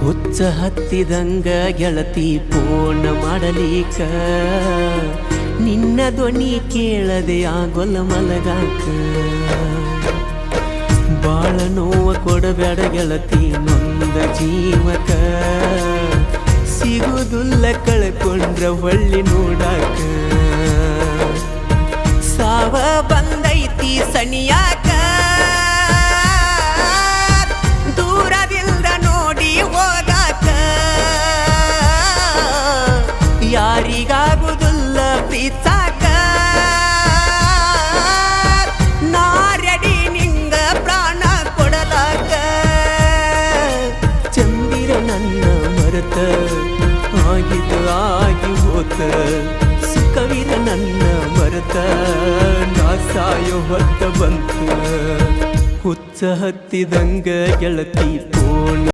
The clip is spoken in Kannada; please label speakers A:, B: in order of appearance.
A: ಹುಚ್ಚ ಹತ್ತಿದಂಗ ಗೆಳತಿ ಫೋನ್ ಮಾಡಲಿಕ ನಿನ್ನ ಧ್ವನಿ ಕೇಳದೆ ಆಗೊಲ್ಲ ಮಲಗಾಕ ಬಾಳ ನೋವ ಕೊಡಬೇಡ ಗೆಳತಿ ನೊಂದ ಜೀವಕ ಸಿಗುದುಲ್ಲ ಕಳ್ಕೊಂಡ್ರ ಹೊಳ್ಳಿ ನೋಡಾಕ ಸಾವ ಬಂದೈತಿ ಸನಿಯಾಕ ದೂರದಿಂದ ನೋಡಿ ಹೋಗಾಕ ಯಾರಿಗಾಗುದಿಲ್ಲ ಪ್ರೀತಾಕ ನಾ ರೆಡಿ ನಿಂಗ ಪ್ರಾಣ ಕೊಡಲಾಕ ಚಂದಿರ ನನ್ನ ಮರೆತ ಆಗಿದ್ದು ಆಗಿ ಹೋತ ಸುಖವಿರ ನನ್ನ ಮರೆತ ನಾ ಸಾಯೋ ಹೊತ್ತ ಬಂತು ಹುಚ್ಚ ಹತ್ತಿದಂಗ ಗೆಳತಿ ಫೋನ್